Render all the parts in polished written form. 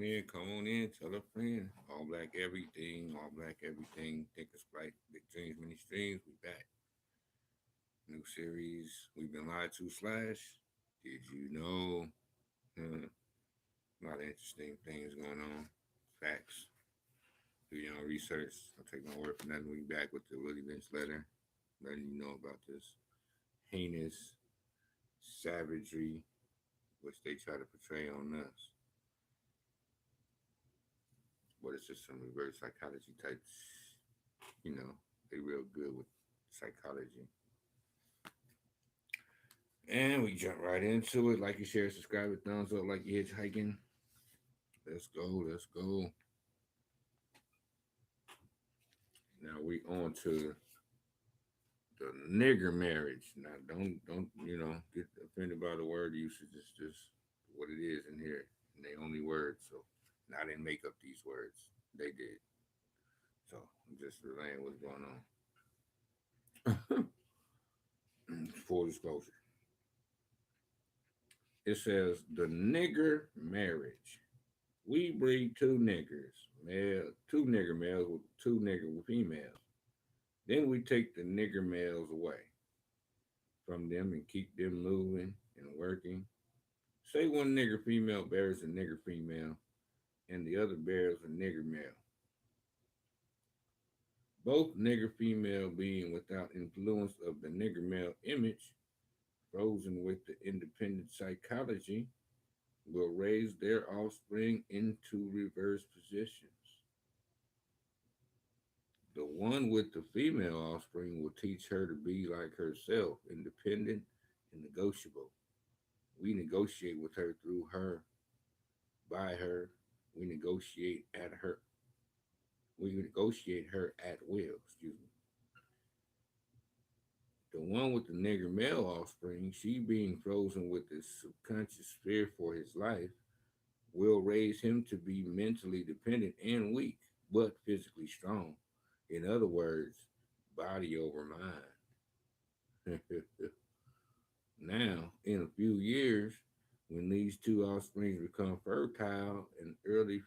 come on in, tell a friend. All black everything, all black everything. Think it's bright, big dreams, many streams. We back. New series. We've been lied to slash. Did you know? Hmm. A lot of interesting things going on. Facts. Do your own research. I'll take my word for nothing. We back with the Willie Lynch letter, letting you know about this heinous savagery which they try to portray on us. But it's just some reverse psychology type. They real good with psychology. And we jump right into it. Like you share, subscribe, with thumbs up like you're hitchhiking. Let's go, let's go. Now we on to the nigger marriage. Now don't get offended by the word usage. It's just what it is in here. And they only words. So and I didn't make up these words. They did. So I'm just relaying what's going on. Full disclosure. It says the nigger marriage. We breed two nigger males with two nigger females. Then we take the nigger males away from them and keep them moving and working. Say one nigger female bears a nigger female and the other bears a nigger male. Both nigger female being without influence of the nigger male image, frozen with the independent psychology, will raise their offspring into reverse positions. The one with the female offspring will teach her to be like herself, independent and negotiable. We negotiate with her through her, by her. We negotiate at her. We negotiate her at will. Excuse me. The one with the nigger male offspring, she being frozen with the subconscious fear for his life, will raise him to be mentally dependent and weak, but physically strong. In other words, body over mind. Now, in a few years, when these two offspring become fertile and early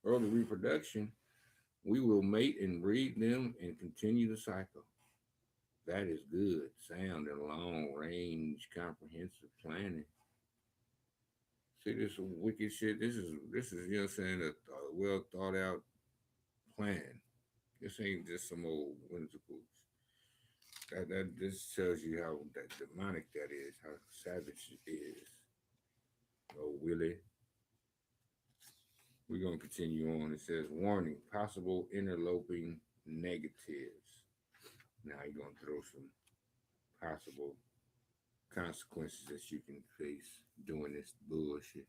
reproduction, we will mate and breed them and continue the cycle. That is good, sound, and long range comprehensive planning. See, this wicked shit. This is you know what I'm saying a well thought out plan. This ain't just some old whimsicals. That this tells you how that demonic that is, how savage it is. Oh, Willie. We're gonna continue on. It says warning: possible interloping negatives. Now you're gonna throw some possible consequences that you can face doing this bullshit.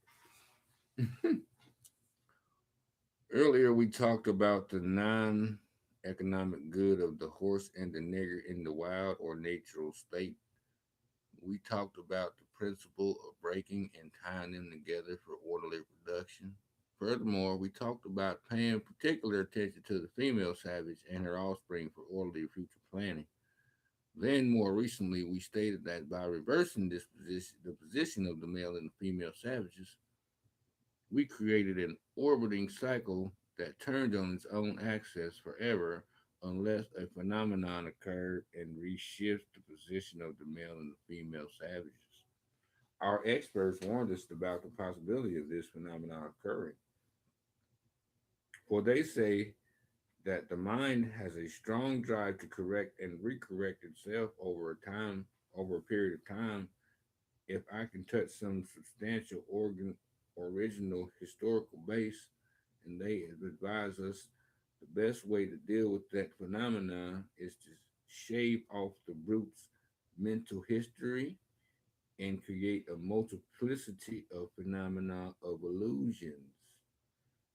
Earlier, we talked about the non-economic good of the horse and the nigger in the wild or natural state. We talked about the principle of breaking and tying them together for orderly production. Furthermore, we talked about paying particular attention to the female savage and her offspring for orderly future planning. Then, more recently, we stated that by reversing this position, the position of the male and the female savages, we created an orbiting cycle that turned on its own axis forever unless a phenomenon occurred and reshifts the position of the male and the female savages. Our experts warned us about the possibility of this phenomenon occurring, for they say that the mind has a strong drive to correct and recorrect itself over a period of time. If I can touch some substantial original historical base, and they advise us the best way to deal with that phenomenon is to shave off the brute's mental history and create a multiplicity of phenomena of illusions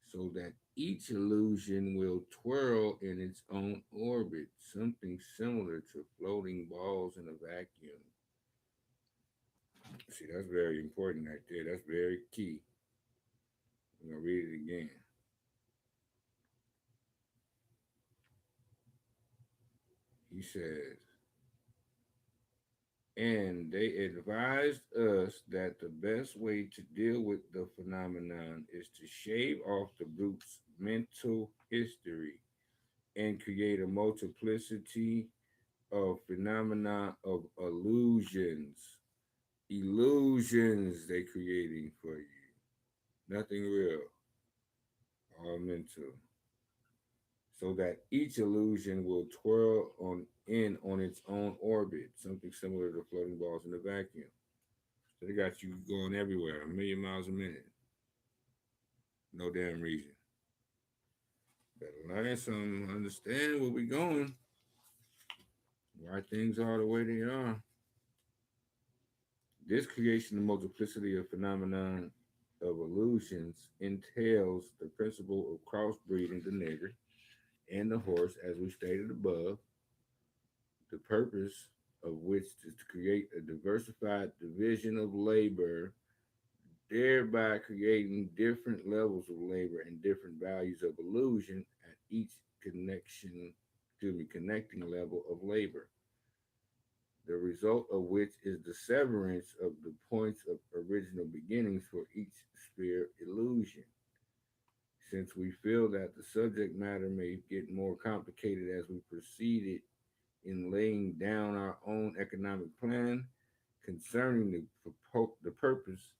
so that each illusion will twirl in its own orbit, something similar to floating balls in a vacuum. See, that's very important right there. That's very key. I'm going to read it again. He says, And they advised us that the best way to deal with the phenomenon is to shave off the brute's mental history and create a multiplicity of phenomena of illusions. Illusions they creating for you. Nothing real, all mental. So that each illusion will twirl on its own orbit, something similar to floating balls in a vacuum. So they got you going everywhere, a million miles a minute. No damn reason. Better learn some, understand where we going, why things are the way they are. This creation of multiplicity of phenomenon of illusions entails the principle of crossbreeding the nigger and the horse, as we stated above, the purpose of which is to create a diversified division of labor, thereby creating different levels of labor and different values of illusion at each connecting level of labor. The result of which is the severance of the points of original beginnings for each sphere illusion. Since we feel that the subject matter may get more complicated as we proceeded in laying down our own economic plan concerning the purpose,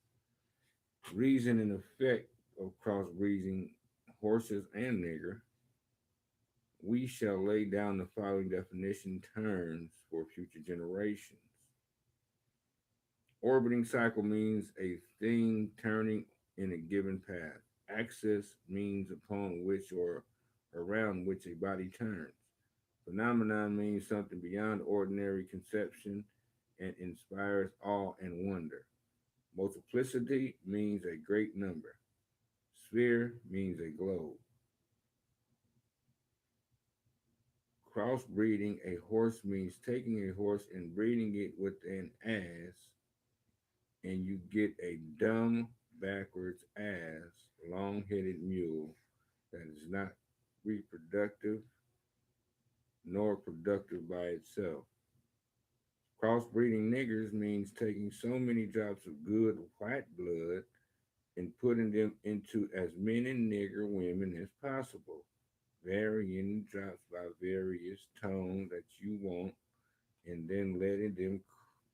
reason, and effect of crossbreeding horses and nigger, we shall lay down the following definition terms for future generations. Orbiting cycle means a thing turning in a given path. Axis means upon which or around which a body turns. Phenomenon means something beyond ordinary conception and inspires awe and wonder. Multiplicity means a great number. Sphere means a globe. Crossbreeding a horse means taking a horse and breeding it with an ass, and you get a dumb, backwards ass, long headed mule that is not reproductive nor productive by itself. Crossbreeding niggers means taking so many drops of good white blood and putting them into as many nigger women as possible, varying drops by various tone that you want, and then letting them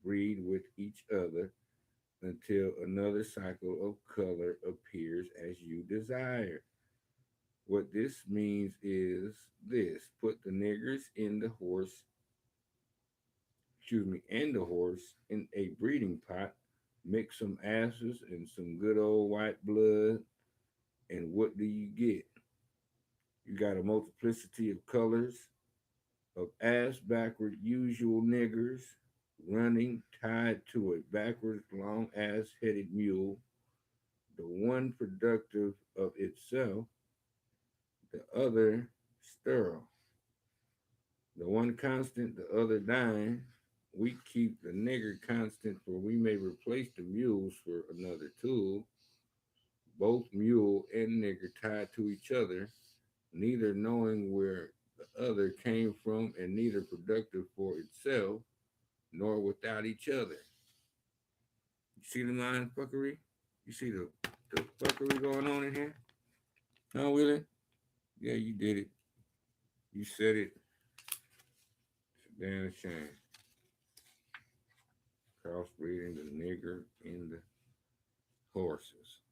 breed with each other until another cycle of color appears as you desire. What this means is this: put the niggers in the horse, and the horse in a breeding pot, mix some asses and some good old white blood, and what do you get? You got a multiplicity of colors of ass backward usual niggers running tied to a backwards long ass headed mule, the one productive of itself, the other sterile, the one constant, the other dying. We keep the nigger constant, for we may replace the mules for another tool, both mule and nigger tied to each other, neither knowing where the other came from and neither productive for itself nor without each other. You see the mind fuckery? You see the fuckery going on in here? Huh, Willie? Yeah, you did it. You said it. It's a damn shame. Crossbreeding the nigger and the horses.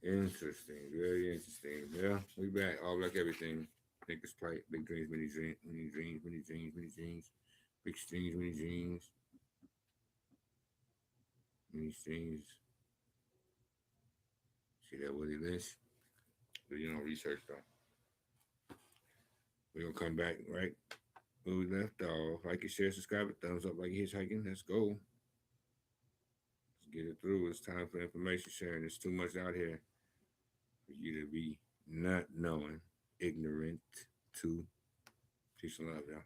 Interesting. Very interesting. Yeah, we back. All black everything. Niggas play big dreams, many dreams, many dreams, many dreams, many dreams. Big streams, many dreams, many streams. See that Willie Lynch? But you know, research though. We're gonna come back right where we left off. Like and share, subscribe, and thumbs up like you're hitchhiking. Let's go. Let's get it through. It's time for information sharing. There's too much out here for you to be not knowing, ignorant to. Peace and love, y'all.